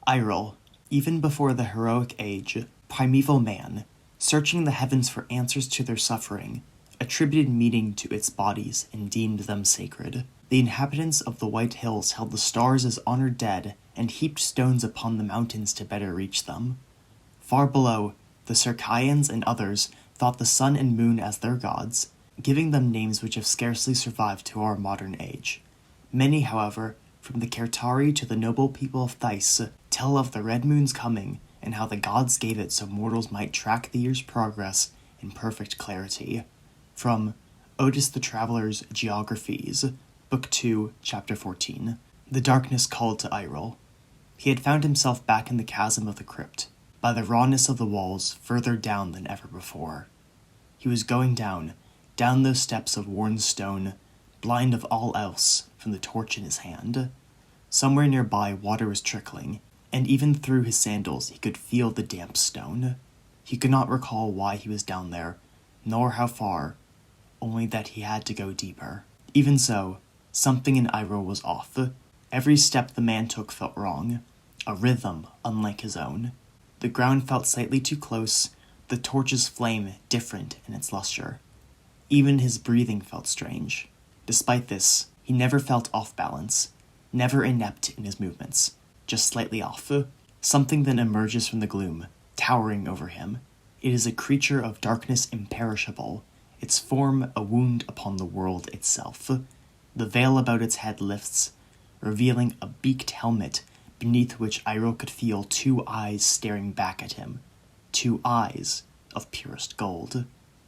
Aeril, even before the heroic age, primeval man, searching the heavens for answers to their suffering, attributed meaning to its bodies and deemed them sacred. The inhabitants of the White Hills held the stars as honored dead and heaped stones upon the mountains to better reach them. Far below, the Circaeans and others thought the sun and moon as their gods, giving them names which have scarcely survived to our modern age. Many, however, from the Kertari to the noble people of Thais, tell of the red moon's coming and how the gods gave it so mortals might track the year's progress in perfect clarity. From Otis the Traveller's Geographies, Book 2, Chapter 14. The darkness called to Aeril. He had found himself back in the chasm of the crypt, by the rawness of the walls further down than ever before. He was going down those steps of worn stone, blind of all else from the torch in his hand. Somewhere nearby water was trickling, and even through his sandals he could feel the damp stone. He could not recall why he was down there, nor how far, only that he had to go deeper. Even so, something in Aeril was off. Every step the man took felt wrong, a rhythm unlike his own. The ground felt slightly too close, the torch's flame different in its luster. Even his breathing felt strange. Despite this, he never felt off balance, never inept in his movements, just slightly off. Something then emerges from the gloom, towering over him. It is a creature of darkness imperishable, its form a wound upon the world itself. The veil about its head lifts, revealing a beaked helmet beneath which Aeril could feel two eyes staring back at him, two eyes of purest gold.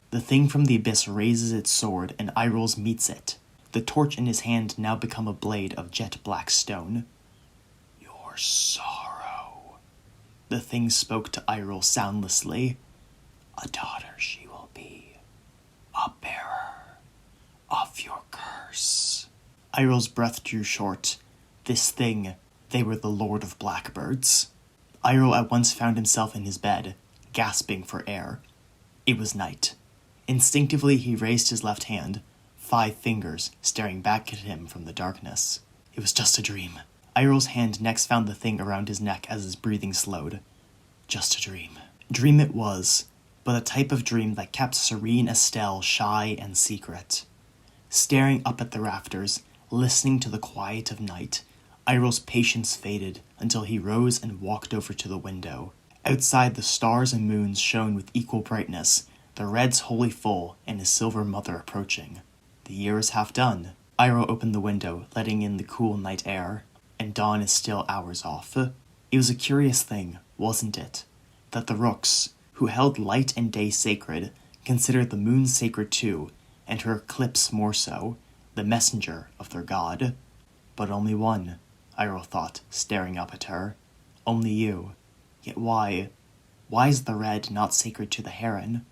The thing from the abyss raises its sword, and Aeril's meets it, the torch in his hand now become a blade of jet-black stone. "Your sorrow," the thing spoke to Aeril soundlessly. "A daughter she will be, a bearer of your curse." Aeril's breath drew short. This thing, they were the Lord of Blackbirds. Aeril at once found himself in his bed, gasping for air. It was night. Instinctively he raised his left hand, 5 fingers staring back at him from the darkness. It was just a dream. Aeril's hand next found the thing around his neck as his breathing slowed. Just a dream. Dream it was, but a type of dream that kept serene Estelle shy and secret. Staring up at the rafters, listening to the quiet of night, Aeril's patience faded until he rose and walked over to the window. Outside, the stars and moons shone with equal brightness, the reds wholly full and his silver mother approaching. The year is half done. Aeril opened the window, letting in the cool night air, and dawn is still hours off. It was a curious thing, wasn't it, that the rooks, who held light and day sacred, considered the moon sacred too, and her eclipse more so, the messenger of their god. But only one, Aeril thought, staring up at her. Only you. Yet why? Why is the red not sacred to the heron?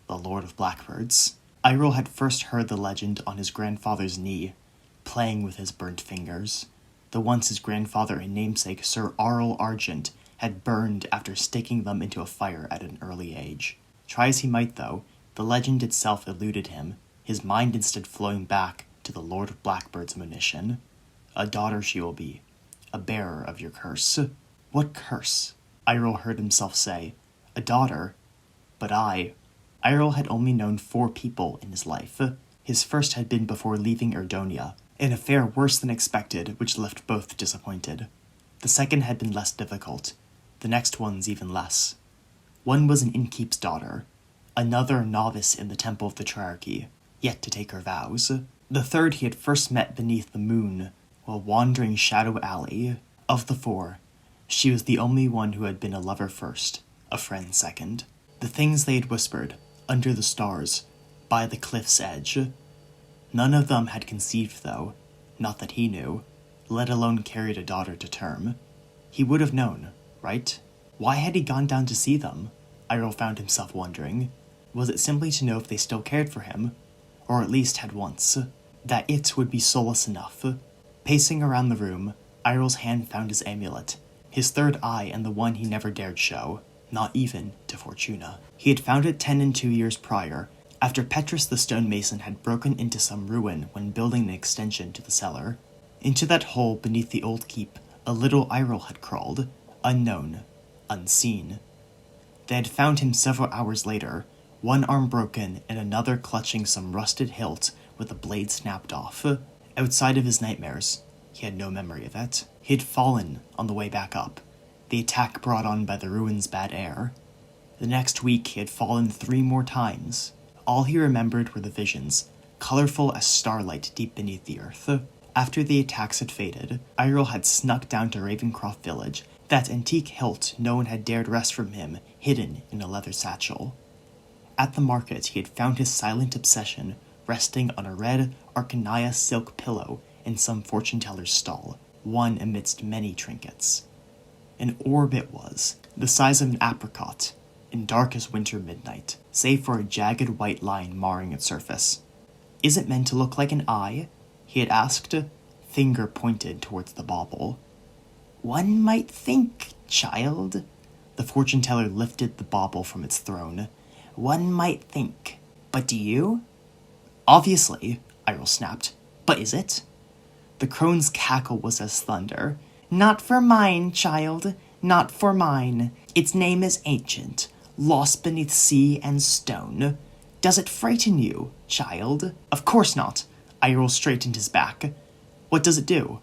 The Lord of Blackbirds. Aeril had first heard the legend on his grandfather's knee, playing with his burnt fingers. The once his grandfather and namesake Sir Aeril Argent had burned after sticking them into a fire at an early age. Try as he might, though, the legend itself eluded him, his mind instead flowing back to the Lord of Blackbird's monition. A daughter she will be, a bearer of your curse. What curse? Aeril heard himself say. A daughter? But Aeril had only known 4 people in his life. His first had been before leaving Erdonia, an affair worse than expected which left both disappointed. The second had been less difficult, the next one's even less. One was an innkeep's daughter, another a novice in the Temple of the Triarchy, yet to take her vows. The third he had first met beneath the moon, while wandering Shadow Alley. Of the 4, she was the only one who had been a lover first, a friend second. The things they had whispered, under the stars, by the cliff's edge. None of them had conceived, though, not that he knew, let alone carried a daughter to term. He would have known, right? Why had he gone down to see them? Aeril found himself wondering. Was it simply to know if they still cared for him, or at least had once? That it would be solace enough. Pacing around the room, Aeril's hand found his amulet, his third eye and the one he never dared show, not even to Fortuna. He had found it 10 and 2 years prior, after Petrus the stonemason had broken into some ruin when building an extension to the cellar. Into that hole beneath the old keep, a little Aeril had crawled, unknown, unseen. They had found him several hours later, one arm broken and another clutching some rusted hilt with the blade snapped off. Outside of his nightmares, he had no memory of it. He had fallen on the way back up, the attack brought on by the ruin's bad air. The next week he had fallen 3 more times. All he remembered were the visions, colorful as starlight deep beneath the earth. After the attacks had faded, Aeril had snuck down to Ravencroft Village, that antique hilt no one had dared wrest from him, hidden in a leather satchel. At the market he had found his silent obsession resting on a red Arcania silk pillow in some fortune-teller's stall, one amidst many trinkets. An orb it was, the size of an apricot, and dark as winter midnight, save for a jagged white line marring its surface. "Is it meant to look like an eye?" he had asked, finger pointed towards the bauble. "One might think, child." The fortune-teller lifted the bauble from its throne. "One might think. But do you?" "Obviously," Aeril snapped. "But is it?" The crone's cackle was as thunder. "Not for mine, child. Not for mine. Its name is ancient, lost beneath sea and stone. Does it frighten you, child?" "Of course not." Aeril straightened his back. "What does it do?"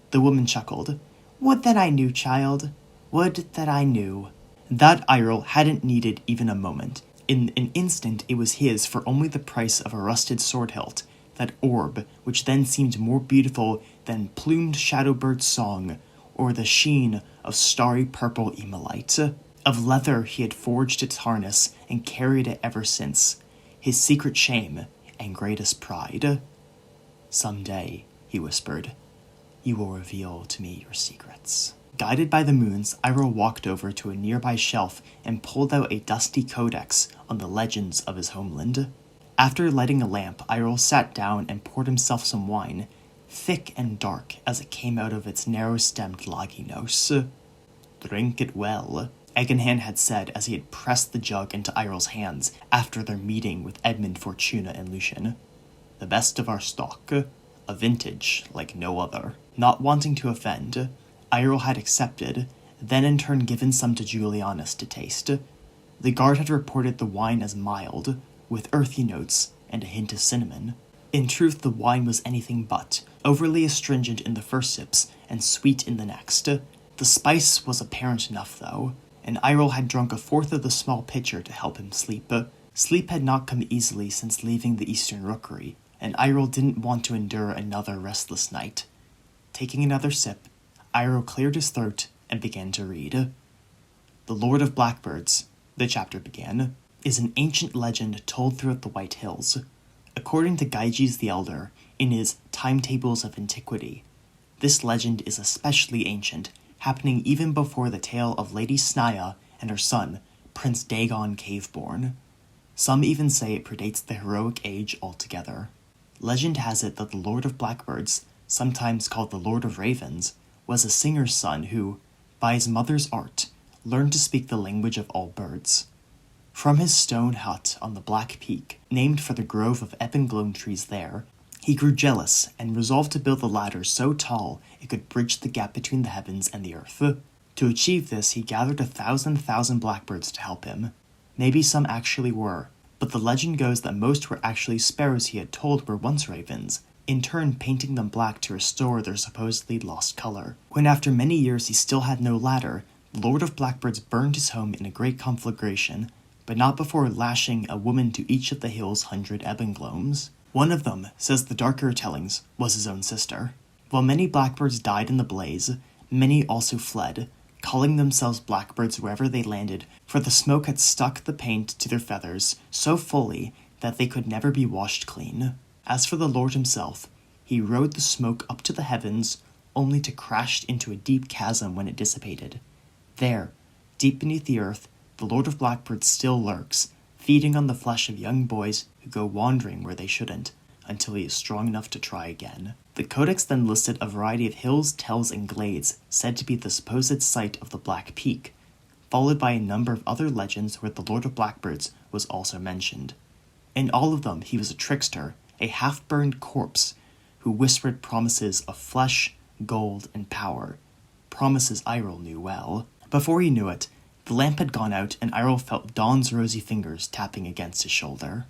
The woman chuckled. "Would that I knew, child. Would that I knew." That Aeril hadn't needed even a moment. In an instant it was his for only the price of a rusted sword hilt, that orb which then seemed more beautiful than plumed shadowbird's song, or the sheen of starry purple emolite. Of leather he had forged its harness and carried it ever since, his secret shame and greatest pride. "Someday," he whispered, "you will reveal to me your secrets." Guided by the moons, Aeril walked over to a nearby shelf and pulled out a dusty codex on the legends of his homeland. After lighting a lamp, Aeril sat down and poured himself some wine, thick and dark as it came out of its narrow-stemmed laginos. "Drink it well," Eganhan had said as he had pressed the jug into Aeril's hands after their meeting with Edmund, Fortuna, and Lucian. "The best of our stock, a vintage like no other." Not wanting to offend, Aeril had accepted, then in turn given some to Julianus to taste. The guard had reported the wine as mild, with earthy notes and a hint of cinnamon. In truth, the wine was anything but, overly astringent in the first sips and sweet in the next. The spice was apparent enough, though, and Aeril had drunk a fourth of the small pitcher to help him sleep. Sleep had not come easily since leaving the Eastern Rookery, and Aeril didn't want to endure another restless night. Taking another sip, Aeril cleared his throat and began to read. "The Lord of Blackbirds," the chapter began, "is an ancient legend told throughout the White Hills. According to Gyges the Elder, in his Timetables of Antiquity, this legend is especially ancient, happening even before the tale of Lady Snaya and her son, Prince Dagon Caveborn. Some even say it predates the heroic age altogether. Legend has it that the Lord of Blackbirds, sometimes called the Lord of Ravens, was a singer's son who, by his mother's art, learned to speak the language of all birds. From his stone hut on the Black Peak, named for the grove of epingloam trees there, he grew jealous and resolved to build a ladder so tall it could bridge the gap between the heavens and the earth. To achieve this, he gathered 1,000 blackbirds to help him. Maybe some actually were, but the legend goes that most were actually sparrows he had told were once ravens, in turn painting them black to restore their supposedly lost color. When after many years he still had no ladder, the Lord of Blackbirds burned his home in a great conflagration, but not before lashing a woman to each of the hill's 100 epingloams. One of them, says the darker tellings, was his own sister. While many blackbirds died in the blaze, many also fled, calling themselves blackbirds wherever they landed, for the smoke had stuck the paint to their feathers so fully that they could never be washed clean. As for the Lord himself, he rode the smoke up to the heavens, only to crash into a deep chasm when it dissipated. There, deep beneath the earth, the Lord of Blackbirds still lurks, feeding on the flesh of young boys who go wandering where they shouldn't, until he is strong enough to try again. The codex then listed a variety of hills, tells, and glades said to be the supposed site of the Black Peak, followed by a number of other legends where the Lord of Blackbirds was also mentioned. In all of them he was a trickster, a half-burned corpse, who whispered promises of flesh, gold, and power, promises Aeril knew well. Before he knew it, the lamp had gone out and Aeril felt Dawn's rosy fingers tapping against his shoulder.